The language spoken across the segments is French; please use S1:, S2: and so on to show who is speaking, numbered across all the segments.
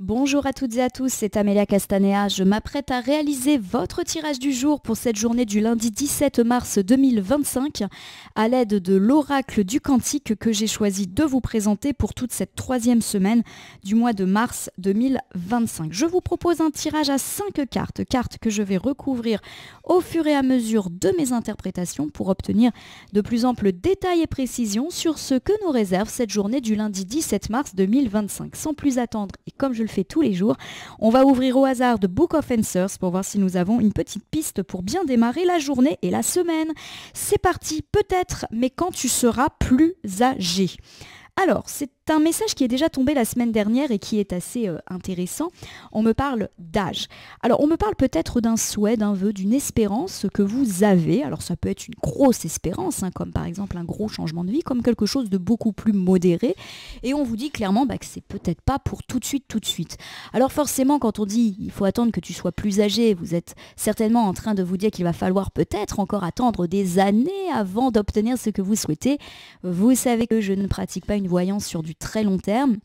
S1: Bonjour à toutes et à tous, c'est Amélia Castanea. Je m'apprête à réaliser votre tirage du jour pour cette journée du lundi 17 mars 2025 à l'aide de l'oracle du Cantique que j'ai choisi de vous présenter pour toute cette troisième semaine du mois de mars 2025. Je vous propose un tirage à 5 cartes que je vais recouvrir au fur et à mesure de mes interprétations pour obtenir de plus amples détails et précisions sur ce que nous réserve cette journée du lundi 17 mars 2025. Sans plus attendre, et comme je le fais tous les jours, on va ouvrir au hasard de Book of Answers pour voir si nous avons une petite piste pour bien démarrer la journée et la semaine. C'est parti, peut-être, mais quand tu seras plus âgé. Alors, c'est un message qui est déjà tombé la semaine dernière et qui est assez intéressant. On me parle d'âge. Alors, on me parle peut-être d'un souhait, d'un vœu, d'une espérance que vous avez. Alors, ça peut être une grosse espérance, comme par exemple un gros changement de vie, comme quelque chose de beaucoup plus modéré. Et on vous dit clairement que c'est peut-être pas pour tout de suite, tout de suite. Alors forcément, quand on dit il faut attendre que tu sois plus âgé, vous êtes certainement en train de vous dire qu'il va falloir peut-être encore attendre des années avant d'obtenir ce que vous souhaitez. Vous savez que je ne pratique pas une voyance sur du très long terme.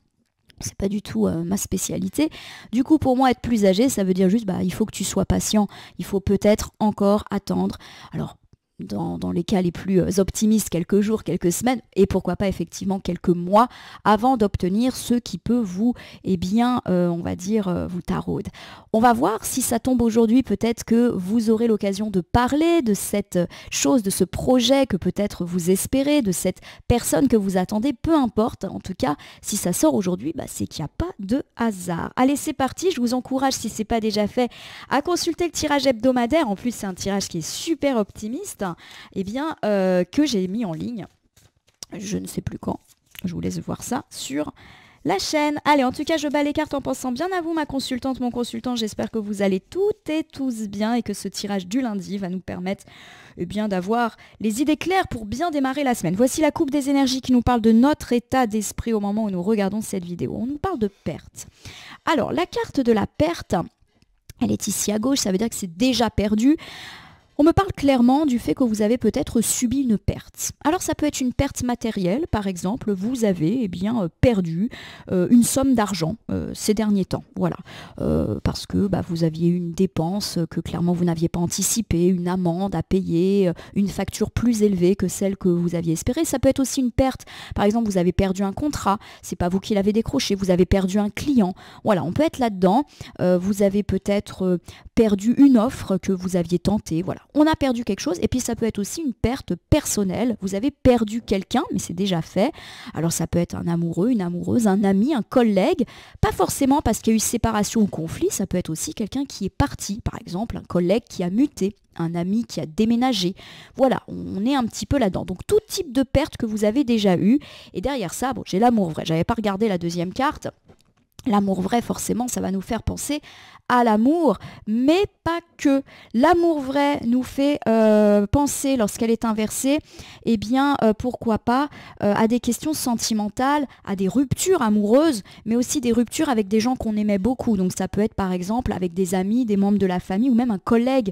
S1: C'est pas du tout ma spécialité. Du coup, pour moi, être plus âgé, ça veut dire juste il faut que tu sois patient. Il faut peut-être encore attendre. Alors, dans les cas les plus optimistes, quelques jours, quelques semaines, et pourquoi pas effectivement quelques mois, avant d'obtenir ce qui peut vous, on va dire, vous taraude. On va voir si ça tombe aujourd'hui, peut-être que vous aurez l'occasion de parler de cette chose, de ce projet que peut-être vous espérez, de cette personne que vous attendez, peu importe. En tout cas, si ça sort aujourd'hui, c'est qu'il n'y a pas de hasard. Allez, c'est parti, je vous encourage, si ce n'est pas déjà fait, à consulter le tirage hebdomadaire. En plus, c'est un tirage qui est super optimiste. Que j'ai mis en ligne, je ne sais plus quand, je vous laisse voir ça sur la chaîne. Allez, en tout cas, je bats les cartes en pensant bien à vous, ma consultante, mon consultant. J'espère que vous allez toutes et tous bien et que ce tirage du lundi va nous permettre d'avoir les idées claires pour bien démarrer la semaine. Voici la coupe des énergies qui nous parle de notre état d'esprit au moment où nous regardons cette vidéo. On nous parle de perte. Alors, la carte de la perte, elle est ici à gauche, ça veut dire que c'est déjà perdu. On me parle clairement du fait que vous avez peut-être subi une perte. Alors ça peut être une perte matérielle, par exemple, vous avez perdu une somme d'argent ces derniers temps, voilà. Parce que vous aviez eu une dépense que clairement vous n'aviez pas anticipée, une amende à payer, une facture plus élevée que celle que vous aviez espérée. Ça peut être aussi une perte, par exemple vous avez perdu un contrat, c'est pas vous qui l'avez décroché, vous avez perdu un client. Voilà, on peut être là-dedans, vous avez peut-être perdu une offre que vous aviez tentée, voilà. On a perdu quelque chose et puis ça peut être aussi une perte personnelle. Vous avez perdu quelqu'un, mais c'est déjà fait. Alors ça peut être un amoureux, une amoureuse, un ami, un collègue. Pas forcément parce qu'il y a eu séparation ou conflit, ça peut être aussi quelqu'un qui est parti. Par exemple, un collègue qui a muté, un ami qui a déménagé. Voilà, on est un petit peu là-dedans. Donc tout type de perte que vous avez déjà eu. Et derrière ça, j'ai l'amour vrai. J'avais pas regardé la deuxième carte. L'amour vrai, forcément, ça va nous faire penser à l'amour, mais pas que. L'amour vrai nous fait penser, lorsqu'elle est inversée, pourquoi pas, à des questions sentimentales, à des ruptures amoureuses, mais aussi des ruptures avec des gens qu'on aimait beaucoup. Donc ça peut être par exemple avec des amis, des membres de la famille, ou même un collègue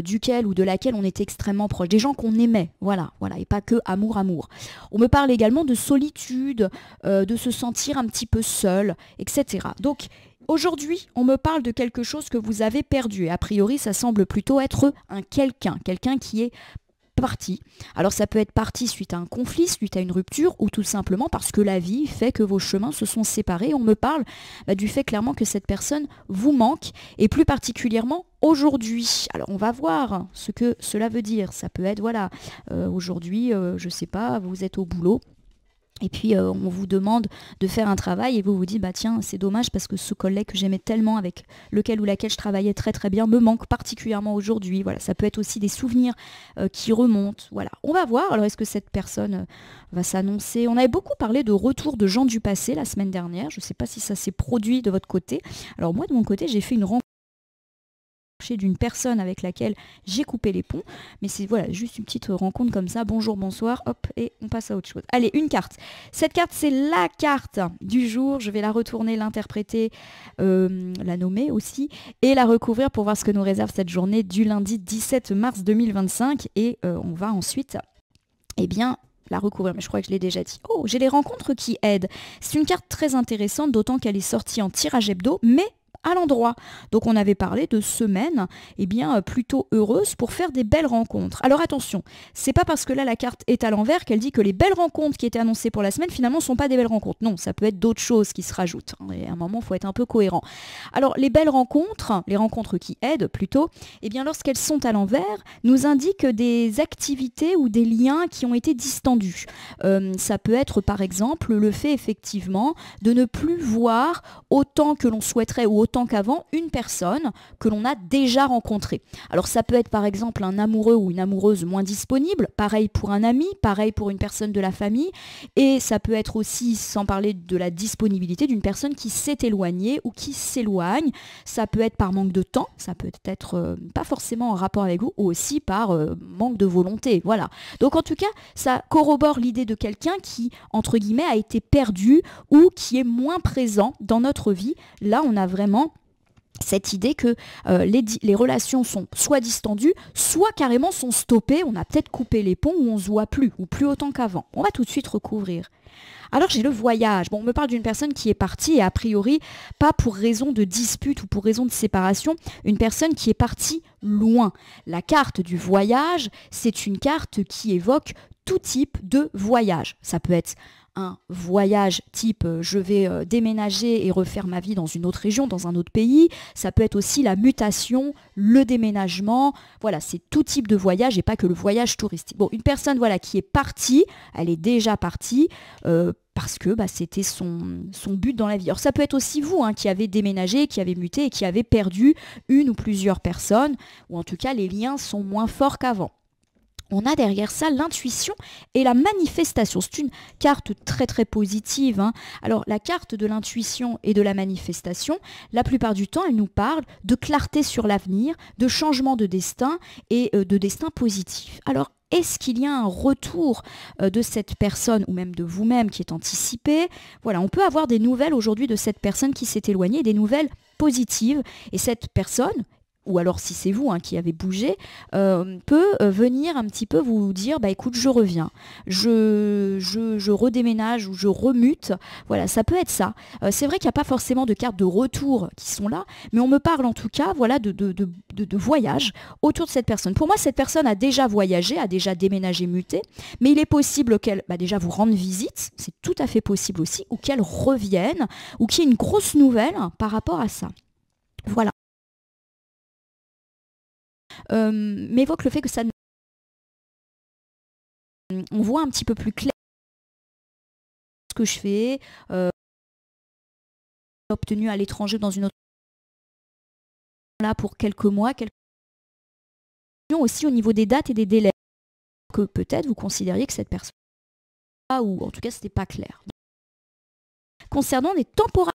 S1: duquel ou de laquelle on était extrêmement proche, des gens qu'on aimait, voilà, et pas que amour. On me parle également de solitude, de se sentir un petit peu seul, etc. Donc, aujourd'hui, on me parle de quelque chose que vous avez perdu. Et a priori, ça semble plutôt être un quelqu'un qui est parti. Alors, ça peut être parti suite à un conflit, suite à une rupture, ou tout simplement parce que la vie fait que vos chemins se sont séparés. On me parle du fait clairement que cette personne vous manque, et plus particulièrement aujourd'hui. Alors, on va voir ce que cela veut dire. Ça peut être, aujourd'hui, je sais pas, vous êtes au boulot. Et puis on vous demande de faire un travail et vous vous dites tiens, c'est dommage parce que ce collègue que j'aimais tellement, avec lequel ou laquelle je travaillais très très bien, me manque particulièrement aujourd'hui. Voilà, ça peut être aussi des souvenirs qui remontent. Voilà, on va voir. Alors est-ce que cette personne va s'annoncer? On avait beaucoup parlé de retour de gens du passé la semaine dernière. Je ne sais pas si ça s'est produit de votre côté. Alors moi de mon côté, j'ai fait une rencontre d'une personne avec laquelle j'ai coupé les ponts, mais c'est juste une petite rencontre comme ça, bonjour, bonsoir, hop, et on passe à autre chose. Allez, une carte. Cette carte, c'est la carte du jour. Je vais la retourner, l'interpréter, la nommer aussi, et la recouvrir pour voir ce que nous réserve cette journée du lundi 17 mars 2025, et on va ensuite la recouvrir, mais je crois que je l'ai déjà dit. Oh, j'ai les rencontres qui aident. C'est une carte très intéressante, d'autant qu'elle est sortie en tirage hebdo, mais à l'endroit. Donc on avait parlé de semaines plutôt heureuses pour faire des belles rencontres. Alors attention, c'est pas parce que là la carte est à l'envers qu'elle dit que les belles rencontres qui étaient annoncées pour la semaine finalement sont pas des belles rencontres. Non, ça peut être d'autres choses qui se rajoutent. Et à un moment, il faut être un peu cohérent. Alors les belles rencontres, les rencontres qui aident plutôt, lorsqu'elles sont à l'envers, nous indiquent des activités ou des liens qui ont été distendus. Ça peut être par exemple le fait effectivement de ne plus voir autant que l'on souhaiterait ou autant qu'avant une personne que l'on a déjà rencontrée. Alors ça peut être par exemple un amoureux ou une amoureuse moins disponible, pareil pour un ami, pareil pour une personne de la famille, et ça peut être aussi, sans parler de la disponibilité d'une personne qui s'est éloignée ou qui s'éloigne. Ça peut être par manque de temps, ça peut être pas forcément en rapport avec vous, ou aussi par manque de volonté. Voilà. Donc en tout cas, ça corrobore l'idée de quelqu'un qui, entre guillemets, a été perdu ou qui est moins présent dans notre vie. Là, on a vraiment cette idée que les relations sont soit distendues, soit carrément sont stoppées. On a peut-être coupé les ponts où on ne se voit plus, ou plus autant qu'avant. On va tout de suite recouvrir. Alors j'ai le voyage. Bon, on me parle d'une personne qui est partie et a priori pas pour raison de dispute ou pour raison de séparation, une personne qui est partie loin. La carte du voyage, c'est une carte qui évoque tout type de voyage. Ça peut être un voyage type je vais déménager et refaire ma vie dans une autre région, dans un autre pays. Ça peut être aussi la mutation, le déménagement. Voilà, c'est tout type de voyage et pas que le voyage touristique. Bon, une personne qui est partie, elle est déjà partie parce que c'était son but dans la vie. Alors ça peut être aussi vous qui avez déménagé, qui avez muté et qui avez perdu une ou plusieurs personnes, ou en tout cas les liens sont moins forts qu'avant. On a derrière ça l'intuition et la manifestation. C'est une carte très très positive. Alors la carte de l'intuition et de la manifestation, la plupart du temps, elle nous parle de clarté sur l'avenir, de changement de destin et de destin positif. Alors est-ce qu'il y a un retour de cette personne ou même de vous-même qui est anticipé? Voilà, on peut avoir des nouvelles aujourd'hui de cette personne qui s'est éloignée, des nouvelles positives. Et cette personne, ou alors si c'est vous qui avez bougé, peut venir un petit peu vous dire écoute, je reviens, je redéménage ou je remute. Voilà, ça peut être ça. C'est vrai qu'il n'y a pas forcément de cartes de retour qui sont là, mais on me parle en tout cas de voyage autour de cette personne. Pour moi, cette personne a déjà voyagé, a déjà déménagé, muté, mais il est possible qu'elle déjà vous rende visite, c'est tout à fait possible aussi, ou qu'elle revienne, ou qu'il y ait une grosse nouvelle par rapport à ça. Voilà. M'évoque le fait que ça, on voit un petit peu plus clair ce que je fais, obtenu à l'étranger dans une autre là pour quelques mois, aussi au niveau des dates et des délais, que peut-être vous considériez que cette personne ou en tout cas c'était pas clair. Concernant les temporalités,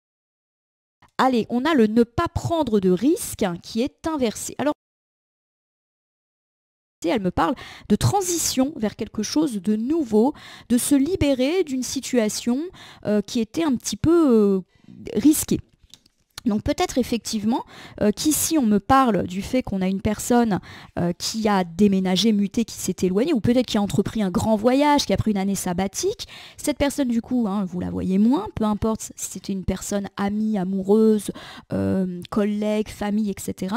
S1: allez, on a le ne pas prendre de risque qui est inversé. Alors elle me parle de transition vers quelque chose de nouveau, de se libérer d'une situation qui était un petit peu risquée. Donc peut-être effectivement qu'ici on me parle du fait qu'on a une personne qui a déménagé, muté, qui s'est éloignée, ou peut-être qui a entrepris un grand voyage, qui a pris une année sabbatique. Cette personne du coup, vous la voyez moins, peu importe si c'était une personne amie, amoureuse, collègue, famille, etc.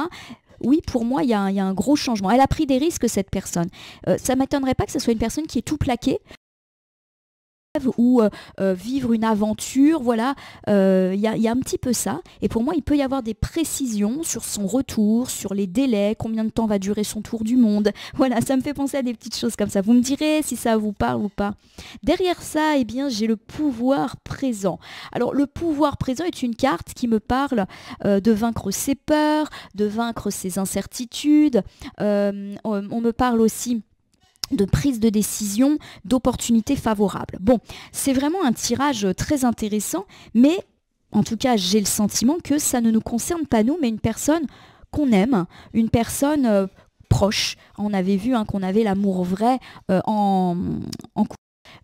S1: Oui, pour moi, il y a un gros changement. Elle a pris des risques, cette personne. Ça ne m'étonnerait pas que ce soit une personne qui est tout plaquée ou vivre une aventure, voilà, y a un petit peu ça. Et pour moi, il peut y avoir des précisions sur son retour, sur les délais, combien de temps va durer son tour du monde. Voilà, ça me fait penser à des petites choses comme ça. Vous me direz si ça vous parle ou pas. Derrière ça, j'ai le pouvoir présent. Alors, le pouvoir présent est une carte qui me parle de vaincre ses peurs, de vaincre ses incertitudes. On me parle aussi de prise de décision, d'opportunités favorables. Bon, c'est vraiment un tirage très intéressant, mais en tout cas, j'ai le sentiment que ça ne nous concerne pas nous, mais une personne qu'on aime, une personne proche. On avait vu qu'on avait l'amour vrai en couple.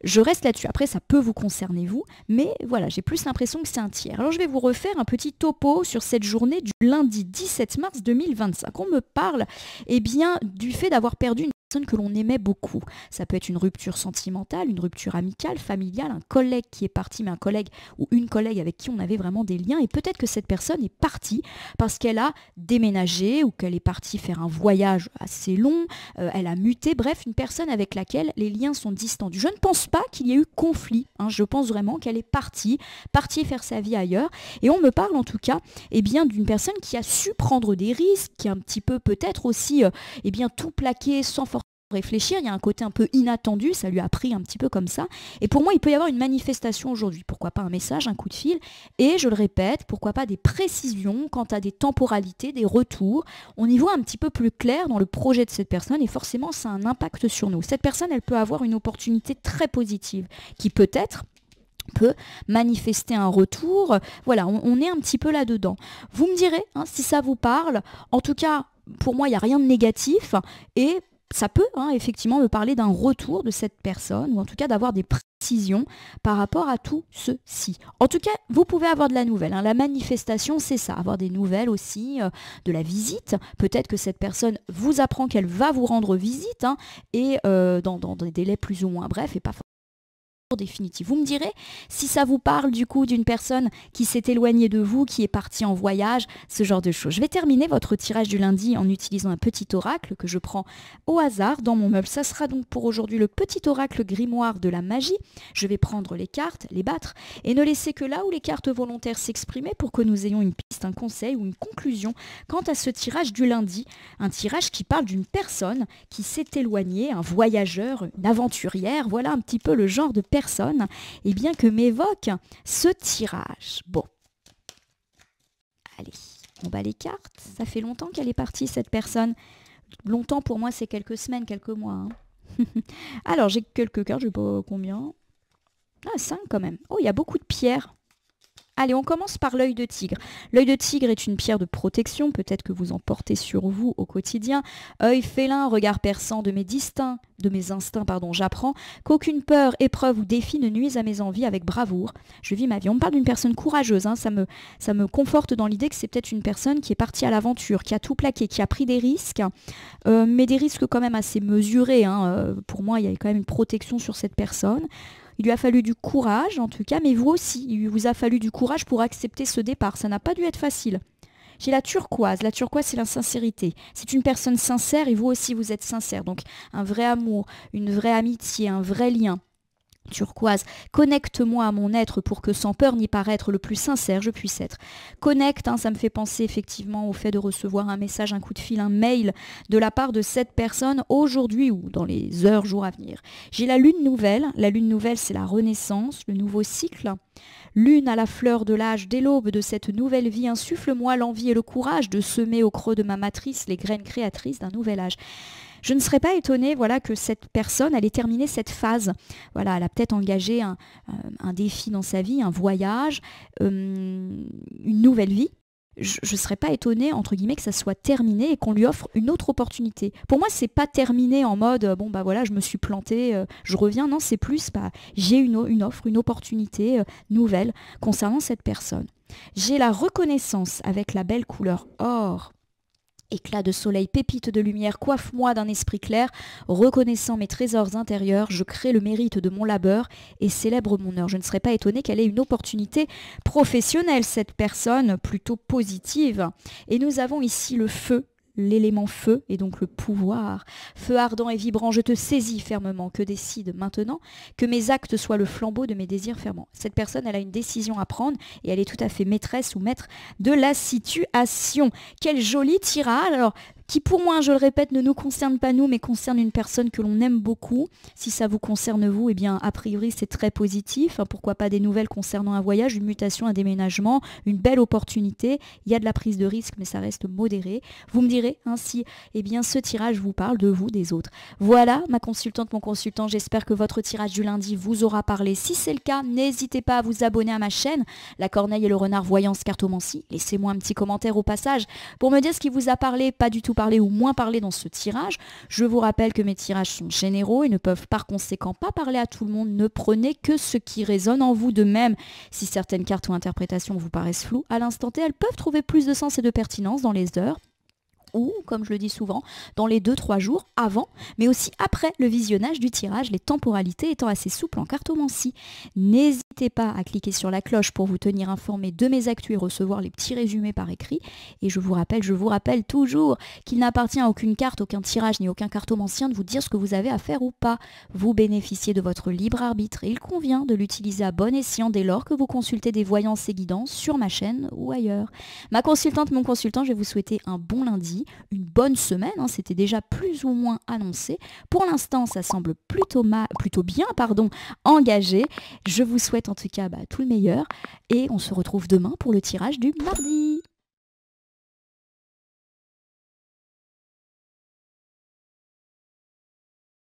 S1: Je reste là-dessus. Après, ça peut vous concerner vous, mais voilà, j'ai plus l'impression que c'est un tiers. Alors, je vais vous refaire un petit topo sur cette journée du lundi 17 mars 2025. On me parle, eh bien, du fait d'avoir perdu une personne que l'on aimait beaucoup. Ça peut être une rupture sentimentale, une rupture amicale, familiale, un collègue qui est parti, mais un collègue ou une collègue avec qui on avait vraiment des liens. Et peut-être que cette personne est partie parce qu'elle a déménagé ou qu'elle est partie faire un voyage assez long, elle a muté. Bref, une personne avec laquelle les liens sont distendus. Je ne pense pas qu'il y ait eu conflit. Je pense vraiment qu'elle est partie faire sa vie ailleurs. Et on me parle en tout cas eh bien, d'une personne qui a su prendre des risques, qui a un petit peu peut-être aussi eh bien, tout plaqué sans forcément réfléchir. Il y a un côté un peu inattendu, ça lui a pris un petit peu comme ça. Et pour moi, il peut y avoir une manifestation aujourd'hui. Pourquoi pas un message, un coup de fil. Et je le répète, pourquoi pas des précisions quant à des temporalités, des retours. On y voit un petit peu plus clair dans le projet de cette personne et forcément, ça a un impact sur nous. Cette personne, elle peut avoir une opportunité très positive qui peut-être peut manifester un retour. Voilà, on est un petit peu là-dedans. Vous me direz si ça vous parle. En tout cas, pour moi, il n'y a rien de négatif et ça peut effectivement me parler d'un retour de cette personne ou en tout cas d'avoir des précisions par rapport à tout ceci. En tout cas, vous pouvez avoir de la nouvelle. La manifestation, c'est ça, avoir des nouvelles aussi, de la visite. Peut-être que cette personne vous apprend qu'elle va vous rendre visite et dans des délais plus ou moins brefs et pas définitive. Vous me direz si ça vous parle du coup d'une personne qui s'est éloignée de vous, qui est partie en voyage, ce genre de choses. Je vais terminer votre tirage du lundi en utilisant un petit oracle que je prends au hasard dans mon meuble. Ça sera donc pour aujourd'hui le petit oracle grimoire de la magie. Je vais prendre les cartes, les battre et ne laisser que là où les cartes volontaires s'exprimer pour que nous ayons une piste, un conseil ou une conclusion quant à ce tirage du lundi. Un tirage qui parle d'une personne qui s'est éloignée, un voyageur, une aventurière. Voilà un petit peu le genre de personne bien que m'évoque ce tirage. Bon, allez, on bat les cartes. Ça fait longtemps qu'elle est partie cette personne. Longtemps pour moi c'est quelques semaines, quelques mois. Alors j'ai quelques cartes, je sais pas combien. 5 quand même. Oh, il y a beaucoup de pierres. Allez, on commence par l'œil de tigre. L'œil de tigre est une pierre de protection, peut-être que vous en portez sur vous au quotidien. Œil félin, regard perçant de mes instincts, j'apprends qu'aucune peur, épreuve ou défi ne nuise à mes envies avec bravoure. Je vis ma vie. On me parle d'une personne courageuse, ça me conforte dans l'idée que c'est peut-être une personne qui est partie à l'aventure, qui a tout plaqué, qui a pris des risques, mais des risques quand même assez mesurés. Pour moi, il y a quand même une protection sur cette personne. Il lui a fallu du courage, en tout cas, mais vous aussi, il vous a fallu du courage pour accepter ce départ. Ça n'a pas dû être facile. J'ai la turquoise. La turquoise, c'est la sincérité. C'est une personne sincère et vous aussi, vous êtes sincère. Donc, un vrai amour, une vraie amitié, un vrai lien. Turquoise, connecte-moi à mon être pour que sans peur ni paraître le plus sincère je puisse être. Connecte, ça me fait penser effectivement au fait de recevoir un message, un coup de fil, un mail de la part de cette personne aujourd'hui ou dans les heures, jours à venir. J'ai la lune nouvelle. La lune nouvelle, c'est la renaissance, le nouveau cycle. Lune à la fleur de l'âge, dès l'aube de cette nouvelle vie, insuffle-moi l'envie et le courage de semer au creux de ma matrice les graines créatrices d'un nouvel âge. Je ne serais pas étonnée que cette personne allait terminer cette phase. Voilà, elle a peut-être engagé un défi dans sa vie, un voyage, une nouvelle vie. Je ne serais pas étonnée, entre guillemets, que ça soit terminé et qu'on lui offre une autre opportunité. Pour moi, c'est pas terminé en mode, je me suis plantée, je reviens. Non, c'est plus, j'ai une offre, une opportunité nouvelle concernant cette personne. J'ai la reconnaissance avec la belle couleur or. Éclat de soleil, pépite de lumière, coiffe-moi d'un esprit clair, reconnaissant mes trésors intérieurs, je crée le mérite de mon labeur et célèbre mon heure. Je ne serais pas étonnée qu'elle ait une opportunité professionnelle, cette personne plutôt positive. Et nous avons ici le feu, l'élément feu et donc le pouvoir. Feu ardent et vibrant, je te saisis fermement. Que décide maintenant que mes actes soient le flambeau de mes désirs ferments. Cette personne, elle a une décision à prendre et elle est tout à fait maîtresse ou maître de la situation. Quel joli tirage. Alors, qui pour moi, je le répète, ne nous concerne pas nous, mais concerne une personne que l'on aime beaucoup. Si ça vous concerne vous, eh bien, a priori, c'est très positif. Pourquoi pas des nouvelles concernant un voyage, une mutation, un déménagement, une belle opportunité. Il y a de la prise de risque, mais ça reste modéré. Vous me direz ainsi, eh bien, ce tirage vous parle de vous, des autres. Voilà, ma consultante, mon consultant, j'espère que votre tirage du lundi vous aura parlé. Si c'est le cas, n'hésitez pas à vous abonner à ma chaîne, La Corneille et le Renard Voyance Cartomancie. Laissez-moi un petit commentaire au passage pour me dire ce qui vous a parlé, pas du tout tout parler ou moins parler dans ce tirage. Je vous rappelle que mes tirages sont généraux et ne peuvent par conséquent pas parler à tout le monde. Ne prenez que ce qui résonne en vous. De même, si certaines cartes ou interprétations vous paraissent floues, à l'instant T, elles peuvent trouver plus de sens et de pertinence dans les heures ou, comme je le dis souvent, dans les 2-3 jours avant, mais aussi après le visionnage du tirage, les temporalités étant assez souples en cartomancie. N'hésitez pas à cliquer sur la cloche pour vous tenir informé de mes actus et recevoir les petits résumés par écrit. Et je vous rappelle toujours qu'il n'appartient à aucune carte, aucun tirage ni aucun cartomancien de vous dire ce que vous avez à faire ou pas. Vous bénéficiez de votre libre arbitre et il convient de l'utiliser à bon escient dès lors que vous consultez des voyances et guidances sur ma chaîne ou ailleurs. Ma consultante, mon consultant, je vais vous souhaiter un bon lundi, une bonne semaine, c'était déjà plus ou moins annoncé. Pour l'instant, ça semble plutôt bien engagé. Je vous souhaite en tout cas tout le meilleur et on se retrouve demain pour le tirage du mardi.